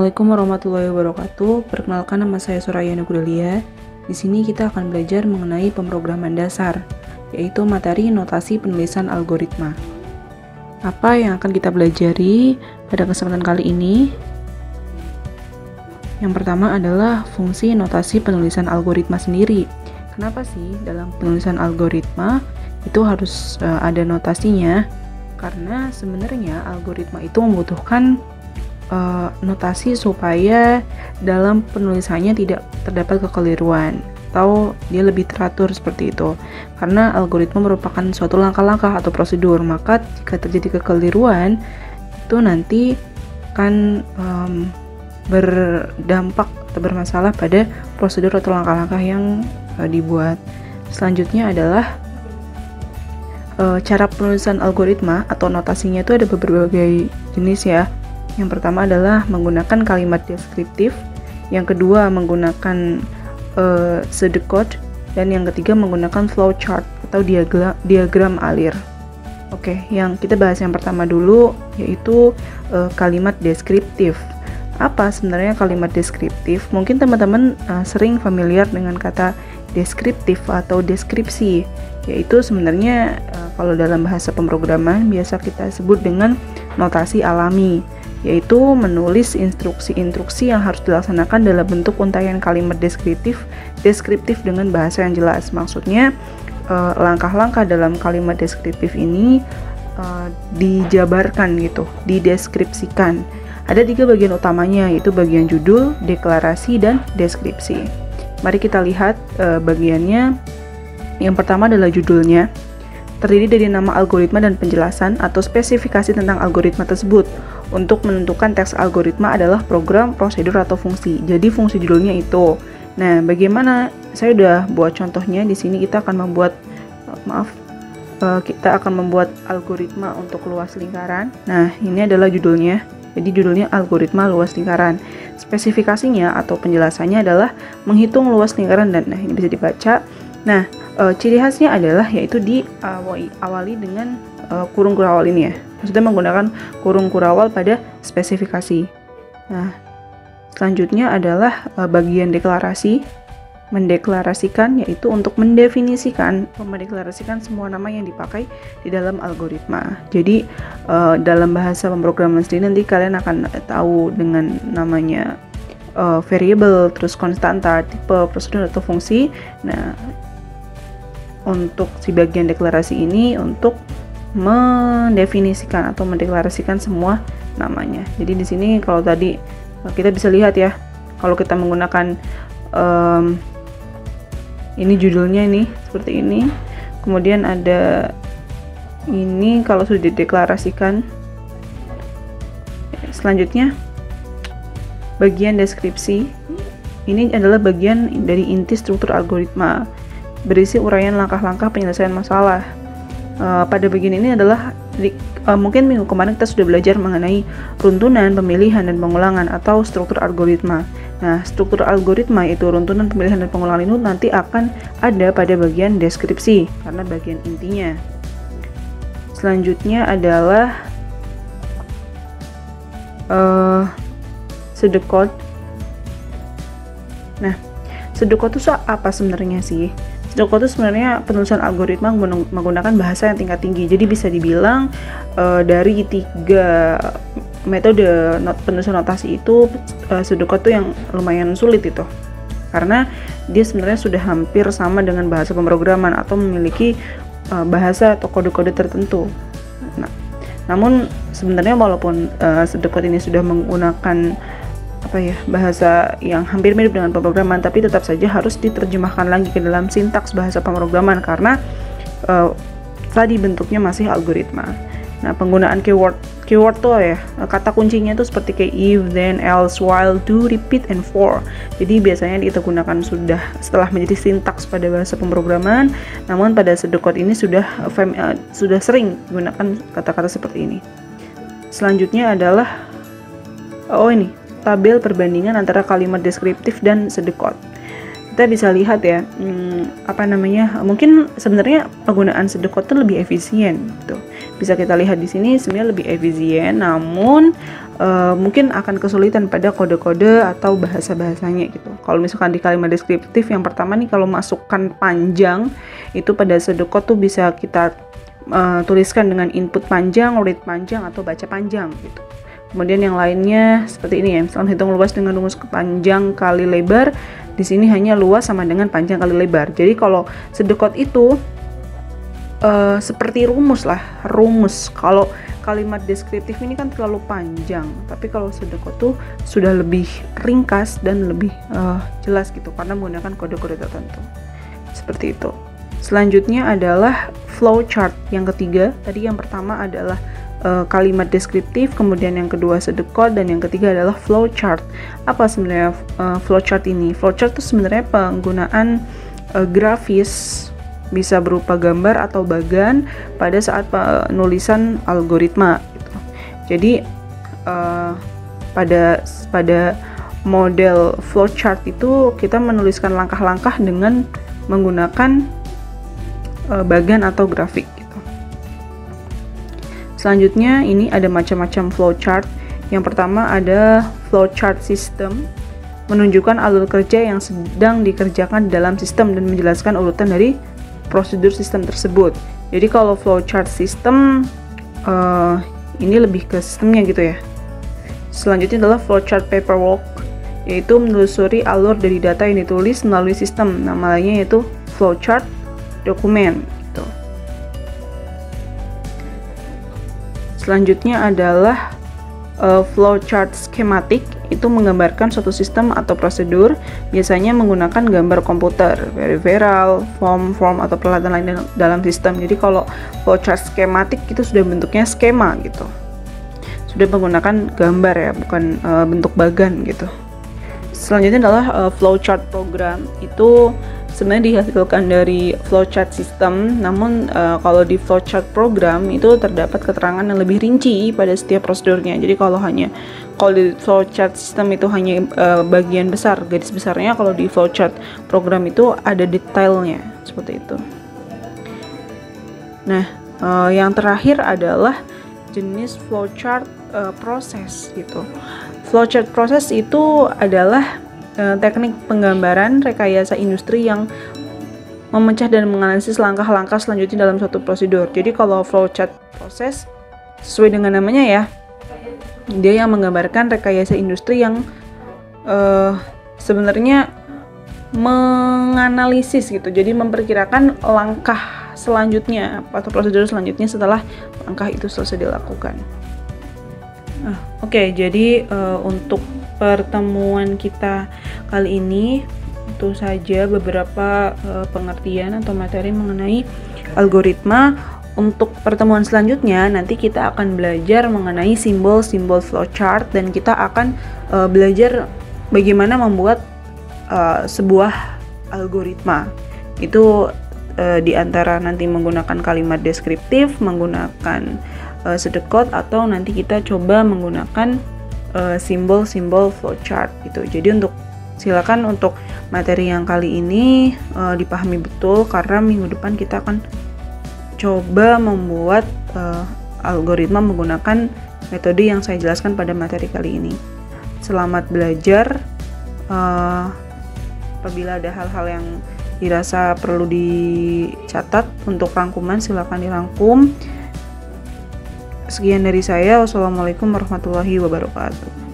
Assalamualaikum warahmatullahi wabarakatuh. Perkenalkan, nama saya Suraya Nugralia. Di sini kita akan belajar mengenai pemrograman dasar, yaitu materi notasi penulisan algoritma. Apa yang akan kita pelajari pada kesempatan kali ini? Yang pertama adalah fungsi notasi penulisan algoritma sendiri. Kenapa sih dalam penulisan algoritma itu harus ada notasinya? Karena sebenarnya algoritma itu membutuhkan notasi supaya dalam penulisannya tidak terdapat kekeliruan atau dia lebih teratur seperti itu. Karena algoritma merupakan suatu langkah-langkah atau prosedur, maka jika terjadi kekeliruan itu nanti akan berdampak atau bermasalah pada prosedur atau langkah-langkah yang dibuat. Selanjutnya adalah cara penulisan algoritma atau notasinya itu ada berbagai jenis ya. Yang pertama adalah menggunakan kalimat deskriptif, yang kedua menggunakan pseudocode, dan yang ketiga menggunakan flowchart atau diagram alir. Oke, yang kita bahas yang pertama dulu yaitu kalimat deskriptif. Apa sebenarnya kalimat deskriptif? Mungkin teman-teman sering familiar dengan kata deskriptif atau deskripsi, yaitu sebenarnya kalau dalam bahasa pemrograman biasa kita sebut dengan notasi alami, yaitu menulis instruksi-instruksi yang harus dilaksanakan dalam bentuk untaian kalimat deskriptif dengan bahasa yang jelas. Maksudnya langkah-langkah dalam kalimat deskriptif ini dijabarkan gitu, dideskripsikan. Ada 3 bagian utamanya, yaitu bagian judul, deklarasi, dan deskripsi. Mari kita lihat bagiannya. Yang pertama adalah judulnya. Terdiri dari nama algoritma dan penjelasan atau spesifikasi tentang algoritma tersebut. Untuk menentukan teks algoritma adalah program, prosedur, atau fungsi. Jadi fungsi judulnya itu. Nah, bagaimana? Saya udah buat contohnya. Di sini kita akan membuat algoritma untuk luas lingkaran. Nah, ini adalah judulnya. Jadi judulnya algoritma luas lingkaran. Spesifikasinya atau penjelasannya adalah menghitung luas lingkaran, dan nah ini bisa dibaca. Nah, ciri khasnya adalah yaitu diawali dengan kurung kurawal ini ya. Maksudnya menggunakan kurung kurawal pada spesifikasi. Nah, selanjutnya adalah bagian deklarasi. Mendeklarasikan yaitu untuk mendeklarasikan semua nama yang dipakai di dalam algoritma. Jadi dalam bahasa pemrograman sendiri nanti kalian akan tahu dengan namanya variable, terus konstanta, tipe, prosedur, atau fungsi. Nah, untuk si bagian deklarasi ini untuk mendefinisikan atau mendeklarasikan semua namanya. Jadi di sini kalau tadi kita bisa lihat ya, kalau kita menggunakan ini judulnya ini seperti ini, kemudian ada ini kalau sudah dideklarasikan. Selanjutnya bagian deskripsi. Ini adalah bagian dari inti struktur algoritma, berisi uraian langkah-langkah penyelesaian masalah. Pada bagian ini adalah mungkin minggu kemarin kita sudah belajar mengenai runtunan, pemilihan, dan pengulangan atau struktur algoritma. Nah, struktur algoritma itu runtunan, pemilihan, dan pengulangan itu nanti akan ada pada bagian deskripsi karena bagian intinya. Selanjutnya adalah pseudocode. Nah, pseudocode itu apa sebenarnya sih? Pseudocode itu sebenarnya penulisan algoritma menggunakan bahasa yang tingkat tinggi. Jadi bisa dibilang dari 3 metode penulisan notasi itu pseudocode itu yang lumayan sulit itu. Karena dia sebenarnya sudah hampir sama dengan bahasa pemrograman atau memiliki bahasa atau kode-kode tertentu. Nah, namun sebenarnya walaupun pseudocode ini sudah menggunakan bahasa yang hampir mirip dengan pemrograman, tapi tetap saja harus diterjemahkan lagi ke dalam sintaks bahasa pemrograman karena tadi bentuknya masih algoritma. Nah, penggunaan keyword tuh ya, kata kuncinya itu seperti kayak if, then, else, while, do, repeat, and for. Jadi biasanya kita gunakan sudah setelah menjadi sintaks pada bahasa pemrograman, namun pada pseudocode ini sudah sering digunakan kata-kata seperti ini. Selanjutnya adalah ini tabel perbandingan antara kalimat deskriptif dan pseudocode. Kita bisa lihat ya, mungkin sebenarnya penggunaan pseudocode itu lebih efisien gitu. Bisa kita lihat di sini sebenarnya lebih efisien, namun mungkin akan kesulitan pada kode-kode atau bahasa-bahasanya gitu. Kalau misalkan di kalimat deskriptif yang pertama nih, kalau masukkan panjang itu pada pseudocode tuh bisa kita tuliskan dengan input panjang, read panjang, atau baca panjang gitu. Kemudian yang lainnya seperti ini ya, misalnya hitung luas dengan rumus panjang kali lebar. Di sini hanya luas sama dengan panjang kali lebar. Jadi kalau pseudocode itu seperti rumus lah, rumus. Kalau kalimat deskriptif ini kan terlalu panjang, tapi kalau pseudocode tuh sudah lebih ringkas dan lebih jelas gitu, karena menggunakan kode-kode tertentu. Seperti itu. Selanjutnya adalah flowchart yang ketiga. Tadi yang pertama adalah kalimat deskriptif, kemudian yang kedua pseudocode, dan yang ketiga adalah flowchart. Apa sebenarnya flowchart ini? Flowchart itu sebenarnya penggunaan grafis, bisa berupa gambar atau bagan pada saat penulisan algoritma gitu. Jadi pada model flowchart itu kita menuliskan langkah-langkah dengan menggunakan bagan atau grafik gitu. Selanjutnya ini ada macam-macam flowchart. Yang pertama ada flowchart system, menunjukkan alur kerja yang sedang dikerjakan dalam sistem dan menjelaskan urutan dari prosedur sistem tersebut. Jadi kalau flowchart system ini lebih ke sistemnya gitu ya. Selanjutnya adalah flowchart paperwork, yaitu menelusuri alur dari data yang ditulis melalui sistem. Nama lainnya yaitu flowchart dokumen gitu. Selanjutnya adalah flowchart schematic, itu menggambarkan suatu sistem atau prosedur, biasanya menggunakan gambar komputer, peripheral, form atau peralatan lain dalam sistem. Jadi kalau flowchart schematic itu sudah bentuknya skema gitu, sudah menggunakan gambar ya, bukan bentuk bagan gitu. Selanjutnya adalah flowchart program, itu sebenarnya dihasilkan dari flowchart system, namun kalau di flowchart program itu terdapat keterangan yang lebih rinci pada setiap prosedurnya. Jadi kalau di flowchart system itu hanya bagian besar, garis besarnya, kalau di flowchart program itu ada detailnya, seperti itu. Nah, yang terakhir adalah jenis flowchart proses gitu. Flowchart proses itu adalah teknik penggambaran rekayasa industri yang memecah dan menganalisis langkah-langkah selanjutnya dalam suatu prosedur. Jadi kalau flowchart proses sesuai dengan namanya ya, dia yang menggambarkan rekayasa industri yang sebenarnya menganalisis gitu. Jadi memperkirakan langkah selanjutnya atau prosedur selanjutnya setelah langkah itu selesai dilakukan. Oke, jadi untuk pertemuan kita kali ini itu saja beberapa pengertian atau materi mengenai algoritma. Untuk pertemuan selanjutnya nanti kita akan belajar mengenai simbol-simbol flowchart, dan kita akan belajar bagaimana membuat sebuah algoritma. Itu diantara nanti menggunakan kalimat deskriptif, menggunakan pseudocode, atau nanti kita coba menggunakan simbol-simbol flowchart gitu. Jadi silakan untuk materi yang kali ini dipahami betul, karena minggu depan kita akan coba membuat algoritma menggunakan metode yang saya jelaskan pada materi kali ini. Selamat belajar. Apabila ada hal-hal yang dirasa perlu dicatat untuk rangkuman, silakan dirangkum. Sekian dari saya. Wassalamualaikum warahmatullahi wabarakatuh.